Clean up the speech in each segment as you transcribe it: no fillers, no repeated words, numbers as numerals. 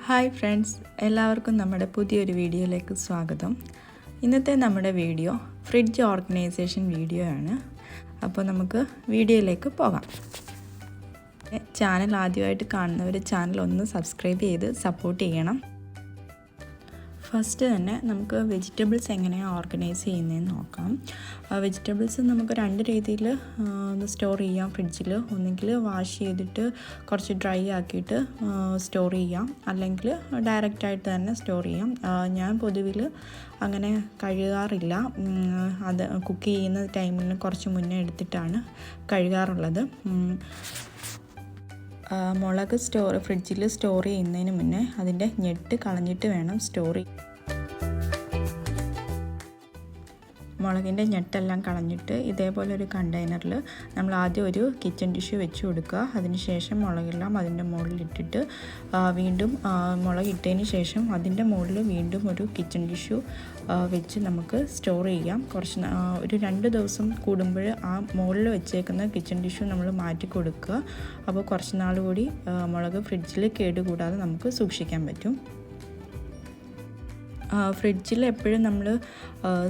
Hi friends, എല്ലാവർക്കും നമ്മുടെ പുതിയൊരു വീഡിയോയിലേക്ക് സ്വാഗതം. ഇന്നത്തെ നമ്മുടെ വീഡിയോ ഫ്രിഡ്ജ് ഓർഗനൈസേഷൻ വീഡിയോ ആണ്. അപ്പോൾ നമുക്ക് വീഡിയോയിലേക്ക് പോകാം. ചാനൽ ആദ്യമായിട്ട് കാണുന്നവർ ചാനൽ ഒന്ന് സബ്സ്ക്രൈബ് ചെയ്ത് സപ്പോർട്ട് ചെയ്യണം. ഫസ്റ്റ് തന്നെ നമുക്ക് വെജിറ്റബിൾസ് എങ്ങനെയാണ് ഓർഗനൈസ് ചെയ്യുന്നതെന്ന് നോക്കാം. വെജിറ്റബിൾസ് നമുക്ക് രണ്ട് രീതിയിൽ സ്റ്റോർ ചെയ്യാം ഫ്രിഡ്ജിൽ. ഒന്നെങ്കിൽ വാഷ് ചെയ്തിട്ട് കുറച്ച് ഡ്രൈ ആക്കിയിട്ട് സ്റ്റോർ ചെയ്യാം, അല്ലെങ്കിൽ ഡയറക്റ്റായിട്ട് തന്നെ സ്റ്റോർ ചെയ്യാം. ഞാൻ പൊതുവിൽ അങ്ങനെ കഴുകാറില്ല. അത് കുക്ക് ചെയ്യുന്ന ടൈമിന് കുറച്ച് മുന്നേ എടുത്തിട്ടാണ് കഴുകാറുള്ളത്. മുളക് ഫ്രിഡ്ജിൽ സ്റ്റോർ ചെയ്യുന്നതിന് മുന്നേ അതിൻ്റെ ഞെട്ട് കളഞ്ഞിട്ട് വേണം സ്റ്റോർ ചെയ്യാൻ. മുളകിൻ്റെ ഞെട്ടെല്ലാം കളഞ്ഞിട്ട് ഇതേപോലെ ഒരു കണ്ടെയ്നറിൽ നമ്മൾ ആദ്യം ഒരു കിച്ചൺ ടിഷ്യൂ വെച്ച് കൊടുക്കുക. അതിനുശേഷം മുളകെല്ലാം അതിൻ്റെ മുകളിലിട്ടിട്ട് വീണ്ടും മുളക് ഇട്ടതിന് ശേഷം അതിൻ്റെ മുകളിൽ വീണ്ടും ഒരു കിച്ചൺ ടിഷ്യൂ വെച്ച് നമുക്ക് സ്റ്റോർ ചെയ്യാം. ഒരു 2 ദിവസം കൂടുമ്പോൾ ആ മുകളിൽ വെച്ചേക്കുന്ന കിച്ചൺ ടിഷ്യൂ നമ്മൾ മാറ്റി കൊടുക്കുക. അപ്പോൾ കുറച്ച് നാൾ കൂടി മുളക് ഫ്രിഡ്ജിൽ കേടുകൂടാതെ നമുക്ക് സൂക്ഷിക്കാൻ പറ്റും. ഫ്രിഡ്ജിൽ എപ്പോഴും നമ്മൾ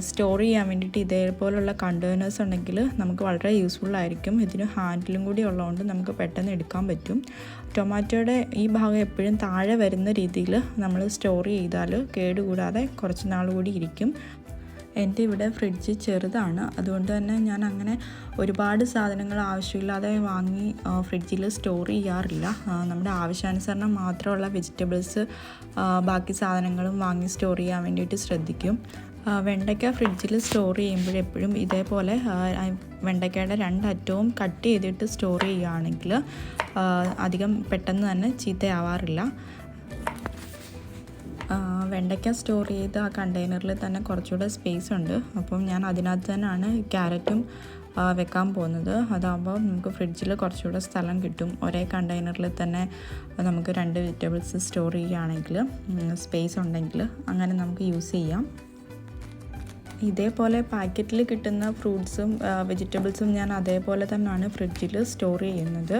സ്റ്റോർ ചെയ്യാൻ വേണ്ടിയിട്ട് ഇതേപോലുള്ള കണ്ടെയ്നേഴ്സ് ഉണ്ടെങ്കിൽ നമുക്ക് വളരെ യൂസ്ഫുൾ ആയിരിക്കും. ഇതിന് ഹാൻഡിലും കൂടി ഉള്ളതുകൊണ്ട് നമുക്ക് പെട്ടെന്ന് എടുക്കാൻ പറ്റും. ടൊമാറ്റോയുടെ ഈ ഭാഗം എപ്പോഴും താഴെ വരുന്ന രീതിയിൽ നമ്മൾ സ്റ്റോർ ചെയ്താൽ കേടുകൂടാതെ കുറച്ച് നാൾ കൂടി ഇരിക്കും. എൻ്റെ ഇവിടെ ഫ്രിഡ്ജ് ചെറുതാണ്, അതുകൊണ്ട് തന്നെ ഞാൻ അങ്ങനെ ഒരുപാട് സാധനങ്ങൾ ആവശ്യമില്ലാതെ വാങ്ങി ഫ്രിഡ്ജിൽ സ്റ്റോർ ചെയ്യാറില്ല. നമ്മുടെ ആവശ്യാനുസരണം മാത്രമുള്ള വെജിറ്റബിൾസ് ബാക്കി സാധനങ്ങളും വാങ്ങി സ്റ്റോർ ചെയ്യാൻ വേണ്ടിയിട്ട് ശ്രദ്ധിക്കും. വെണ്ടയ്ക്ക ഫ്രിഡ്ജിൽ സ്റ്റോർ ചെയ്യുമ്പോഴെപ്പോഴും ഇതേപോലെ വെണ്ടയ്ക്കയുടെ 2 അറ്റവും കട്ട് ചെയ്തിട്ട് സ്റ്റോർ ചെയ്യുകയാണെങ്കിൽ അധികം പെട്ടെന്ന് തന്നെ ചീത്തയാവാറില്ല. വെണ്ടയ്ക്ക സ്റ്റോർ ചെയ്ത് ആ കണ്ടെയ്നറിൽ തന്നെ കുറച്ചുകൂടെ സ്പേസ് ഉണ്ട്. അപ്പം ഞാൻ അതിനകത്ത് തന്നെയാണ് ക്യാരറ്റും വെക്കാൻ പോകുന്നത്. അതാകുമ്പോൾ നമുക്ക് ഫ്രിഡ്ജിൽ കുറച്ചുകൂടെ സ്ഥലം കിട്ടും. ഒരേ കണ്ടെയ്നറിൽ തന്നെ നമുക്ക് 2 വെജിറ്റബിൾസ് സ്റ്റോർ ചെയ്യുകയാണെങ്കിൽ സ്പേസ് ഉണ്ടെങ്കിൽ അങ്ങനെ നമുക്ക് യൂസ് ചെയ്യാം. ഇതേപോലെ പാക്കറ്റിൽ കിട്ടുന്ന ഫ്രൂട്ട്സും വെജിറ്റബിൾസും ഞാൻ അതേപോലെ തന്നെയാണ് ഫ്രിഡ്ജിൽ സ്റ്റോർ ചെയ്യുന്നത്.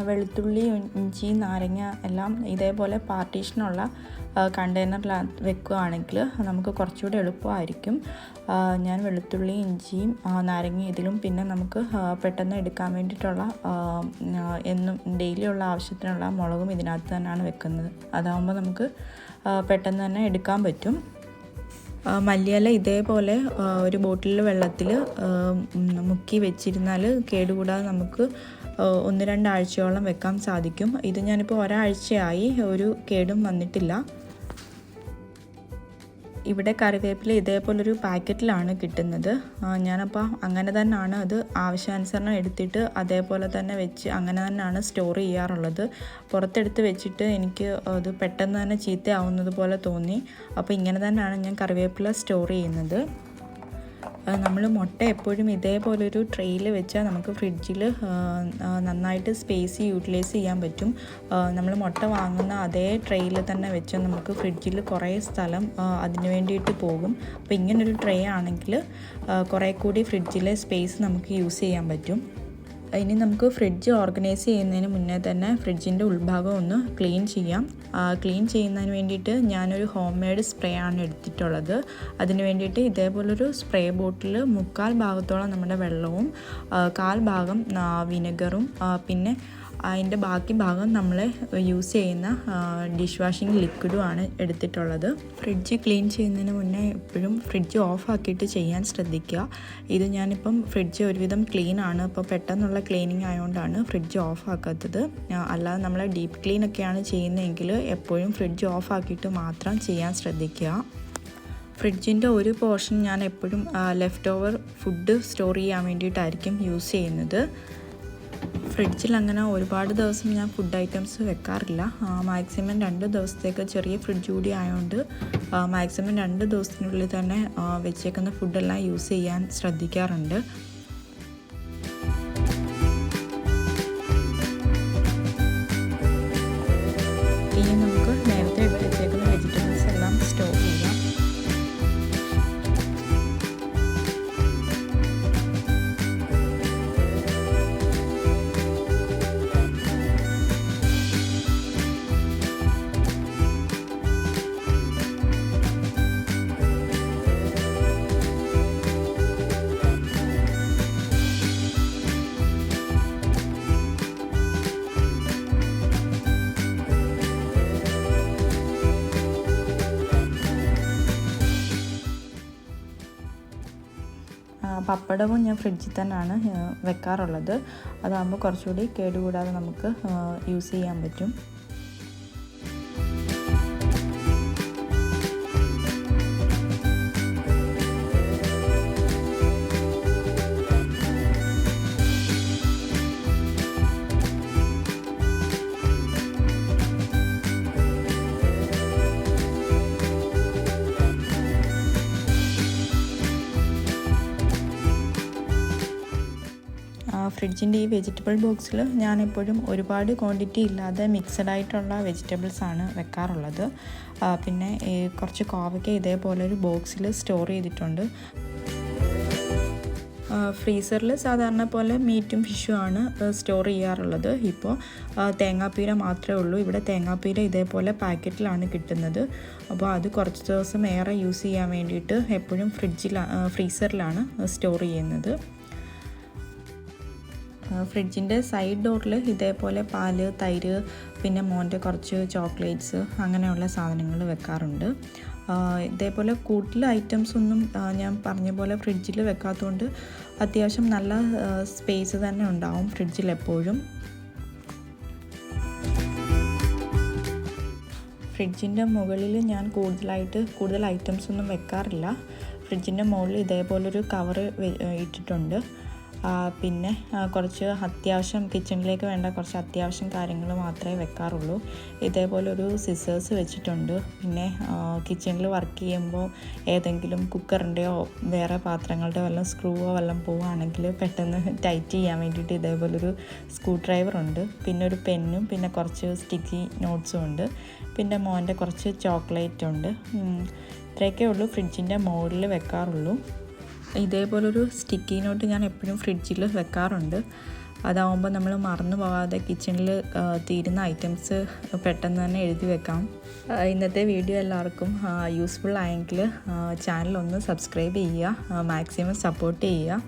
വെളുത്തുള്ളി, ഇഞ്ചി, നാരങ്ങ എല്ലാം ഇതേപോലെ പാർട്ടീഷനുള്ള കണ്ടെയ്നറിൽ വെക്കുകയാണെങ്കിൽ നമുക്ക് കുറച്ചുകൂടെ എളുപ്പമായിരിക്കും. ഞാൻ വെളുത്തുള്ളി, ഇഞ്ചിയും നാരങ്ങയും ഇതിലും, പിന്നെ നമുക്ക് പെട്ടെന്ന് എടുക്കാൻ വേണ്ടിയിട്ടുള്ള എന്നും ഡെയിലി ഉള്ള ആവശ്യത്തിനുള്ള മുളകും ഇതിനകത്ത് തന്നെയാണ് വെക്കുന്നത്. അതാകുമ്പോൾ നമുക്ക് പെട്ടെന്ന് തന്നെ എടുക്കാൻ പറ്റും. മല്ലിയില ഇതേപോലെ ഒരു ബോട്ടിൽ വെള്ളത്തിൽ മുക്കി വെച്ചിരുന്നാൽ കേടുകൂടാതെ നമുക്ക് 1-2 ആഴ്ചയോളം വെക്കാൻ സാധിക്കും. ഇത് ഞാനിപ്പോൾ ഒരാഴ്ചയായി, ഒരു കേടും വന്നിട്ടില്ല. ഇവിടെ കറിവേപ്പില ഇതേപോലൊരു പാക്കറ്റിലാണ് കിട്ടുന്നത്. ഞാനപ്പോൾ അങ്ങനെ തന്നെയാണ് അത് ആവശ്യാനുസരണം എടുത്തിട്ട് അതേപോലെ തന്നെ വെച്ച് അങ്ങനെ തന്നെയാണ് സ്റ്റോർ ചെയ്യാറുള്ളത്. പുറത്തെടുത്ത് വെച്ചിട്ട് എനിക്ക് അത് പെട്ടെന്ന് തന്നെ ചീത്തയാവുന്നത് പോലെ തോന്നി. അപ്പോൾ ഇങ്ങനെ തന്നെയാണ് ഞാൻ കറിവേപ്പില സ്റ്റോർ ചെയ്യുന്നത്. നമ്മൾ മുട്ട എപ്പോഴും ഇതേപോലൊരു ട്രെയിൽ വെച്ചാൽ നമുക്ക് ഫ്രിഡ്ജിൽ നന്നായിട്ട് സ്പേസ് യൂട്ടിലൈസ് ചെയ്യാൻ പറ്റും. നമ്മൾ മുട്ട വാങ്ങുന്ന അതേ ട്രെയിൽ തന്നെ വെച്ചാൽ നമുക്ക് ഫ്രിഡ്ജിൽ കുറേ സ്ഥലം അതിന് വേണ്ടിയിട്ട് പോകും. അപ്പോൾ ഇങ്ങനൊരു ട്രേ ആണെങ്കിൽ കുറേ കൂടി ഫ്രിഡ്ജിലെ സ്പേസ് നമുക്ക് യൂസ് ചെയ്യാൻ പറ്റും. ഇനി നമുക്ക് ഫ്രിഡ്ജ് ഓർഗനൈസ് ചെയ്യുന്നതിന് മുന്നേ തന്നെ ഫ്രിഡ്ജിൻ്റെ ഉൾഭാഗം ഒന്ന് ക്ലീൻ ചെയ്യാം. ക്ലീൻ ചെയ്യുന്നതിന് വേണ്ടിയിട്ട് ഞാനൊരു ഹോം മെയ്ഡ് സ്പ്രേ ആണ് എടുത്തിട്ടുള്ളത്. അതിന് വേണ്ടിയിട്ട് ഇതേപോലൊരു സ്പ്രേ ബോട്ടിൽ 3/4 ഭാഗത്തോളം നമ്മുടെ വെള്ളവും 1/4 ഭാഗം വിനെഗറും പിന്നെ അതിൻ്റെ ബാക്കി ഭാഗം നമ്മൾ യൂസ് ചെയ്യുന്ന ഡിഷ് വാഷിംഗ് ലിക്വിഡുമാണ് എടുത്തിട്ടുള്ളത്. ഫ്രിഡ്ജ് ക്ലീൻ ചെയ്യുന്നതിന് മുന്നേ എപ്പോഴും ഫ്രിഡ്ജ് ഓഫ് ആക്കിയിട്ട് ചെയ്യാൻ ശ്രദ്ധിക്കുക. ഇത് ഞാനിപ്പം ഫ്രിഡ്ജ് ഒരുവിധം ക്ലീൻ ആണ്, അപ്പോൾ പെട്ടെന്നുള്ള ക്ലീനിങ് ആയതുകൊണ്ടാണ് ഫ്രിഡ്ജ് ഓഫ് ആക്കാത്തത്. അല്ലാതെ നമ്മൾ ഡീപ്പ് ക്ലീൻ ഒക്കെയാണ് ചെയ്യുന്നതെങ്കിൽ എപ്പോഴും ഫ്രിഡ്ജ് ഓഫ് ആക്കിയിട്ട് മാത്രം ചെയ്യാൻ ശ്രദ്ധിക്കുക. ഫ്രിഡ്ജിൻ്റെ ഒരു പോർഷൻ ഞാൻ എപ്പോഴും ലെഫ്റ്റ് ഓവർ ഫുഡ് സ്റ്റോർ ചെയ്യാൻ വേണ്ടിയിട്ടായിരിക്കും യൂസ് ചെയ്യുന്നത്. ഫ്രിഡ്ജിൽ അങ്ങനെ ഒരുപാട് ദിവസം ഞാൻ ഫുഡ് ഐറ്റംസ് വെക്കാറില്ല. മാക്സിമം 2 ദിവസത്തേക്ക്, ചെറിയ ഫ്രിഡ്ജ് കൂടി ആയതുകൊണ്ട് മാക്സിമം 2 ദിവസത്തിനുള്ളിൽ തന്നെ വെച്ചേക്കുന്ന ഫുഡെല്ലാം യൂസ് ചെയ്യാൻ ശ്രദ്ധിക്കാറുണ്ട്. ഇനി നമുക്ക് നേരത്തെ എടുത്ത് വെച്ചേക്കുന്ന വെജിറ്റബിൾസ് എല്ലാം സ്റ്റോർ ചെയ്യാം. പപ്പടവും ഞാൻ ഫ്രിഡ്ജിൽ തന്നെയാണ് വെക്കാറുള്ളത്. അതാകുമ്പോൾ കുറച്ചുകൂടി കേടുകൂടാതെ നമുക്ക് യൂസ് ചെയ്യാൻ പറ്റും. ഫ്രിഡ്ജിൻ്റെ ഈ വെജിറ്റബിൾ ബോക്സിൽ ഞാനെപ്പോഴും ഒരുപാട് ക്വാണ്ടിറ്റി ഇല്ലാതെ മിക്സഡ് ആയിട്ടുള്ള വെജിറ്റബിൾസാണ് വെക്കാറുള്ളത്. പിന്നെ കുറച്ച് കോവയ്ക്ക ഇതേപോലെ ഒരു ബോക്സിൽ സ്റ്റോർ ചെയ്തിട്ടുണ്ട്. ഫ്രീസറിൽ സാധാരണ പോലെ മീറ്റും ഫിഷും ആണ് സ്റ്റോർ ചെയ്യാറുള്ളത്. ഇപ്പോൾ തേങ്ങാപ്പീര മാത്രമേ ഉള്ളൂ. ഇവിടെ തേങ്ങാപ്പീര ഇതേപോലെ പാക്കറ്റിലാണ് കിട്ടുന്നത്. അപ്പോൾ അത് കുറച്ച് ദിവസം ഏറെ യൂസ് ചെയ്യാൻ വേണ്ടിയിട്ട് എപ്പോഴും ഫ്രീസറിലാണ് സ്റ്റോർ ചെയ്യുന്നത്. ഫ്രിഡ്ജിൻ്റെ സൈഡ് ഡോറിൽ ഇതേപോലെ പാല്, തൈര്, പിന്നെ മോൻ്റെ കുറച്ച് ചോക്ലേറ്റ്സ് അങ്ങനെയുള്ള സാധനങ്ങൾ വെക്കാറുണ്ട്. ഇതേപോലെ കൂടുതൽ ഐറ്റംസ് ഒന്നും ഞാൻ പറഞ്ഞ പോലെ ഫ്രിഡ്ജിൽ വെക്കാത്തതുകൊണ്ട് അത്യാവശ്യം നല്ല സ്പേസ് തന്നെ ഉണ്ടാവും ഫ്രിഡ്ജിൽ എപ്പോഴും. ഫ്രിഡ്ജിൻ്റെ മുകളിൽ ഞാൻ കൂടുതൽ ഐറ്റംസ് ഒന്നും വെക്കാറില്ല. ഫ്രിഡ്ജിൻ്റെ മുകളിൽ ഇതേപോലൊരു കവറ് ഇട്ടിട്ടുണ്ട്. പിന്നെ കുറച്ച് അത്യാവശ്യം കിച്ചണിലേക്ക് വേണ്ട കുറച്ച് അത്യാവശ്യം കാര്യങ്ങൾ മാത്രമേ വെക്കാറുള്ളൂ. ഇതേപോലെ ഒരു സിസേഴ്സ് വെച്ചിട്ടുണ്ട്. പിന്നെ കിച്ചണിൽ വർക്ക് ചെയ്യുമ്പോൾ ഏതെങ്കിലും കുക്കറിൻ്റെയോ വേറെ പാത്രങ്ങളുടെയോ വല്ലതും സ്ക്രൂവോ വല്ലതും പോവുകയാണെങ്കിൽ പെട്ടെന്ന് ടൈറ്റ് ചെയ്യാൻ വേണ്ടിയിട്ട് ഇതേപോലൊരു സ്ക്രൂ ഡ്രൈവറുണ്ട്. പിന്നെ ഒരു പെന്നും പിന്നെ കുറച്ച് സ്റ്റിക്കി നോട്ട്സും ഉണ്ട്. പിന്നെ മോൻ്റെ കുറച്ച് ചോക്ലേറ്റ് ഉണ്ട്. ഇത്രയൊക്കെ ഉള്ളൂ ഫ്രിഡ്ജിൻ്റെ മുകളിൽ വെക്കാറുള്ളൂ. ഇതേപോലൊരു സ്റ്റിക്കി നോട്ട് ഞാൻ എപ്പോഴും ഫ്രിഡ്ജിൽ വെക്കാറുണ്ട്. അതാവുമ്പോൾ നമ്മൾ മറന്നു പോകാതെ കിച്ചണിൽ തീരുന്ന ഐറ്റംസ് പെട്ടെന്ന് തന്നെ എഴുതി വെക്കാം. ഇന്നത്തെ വീഡിയോ എല്ലാവർക്കും യൂസ്ഫുൾ ആയെങ്കിൽ ചാനൽ ഒന്ന് സബ്സ്ക്രൈബ് ചെയ്യുക, മാക്സിമം സപ്പോർട്ട് ചെയ്യുക.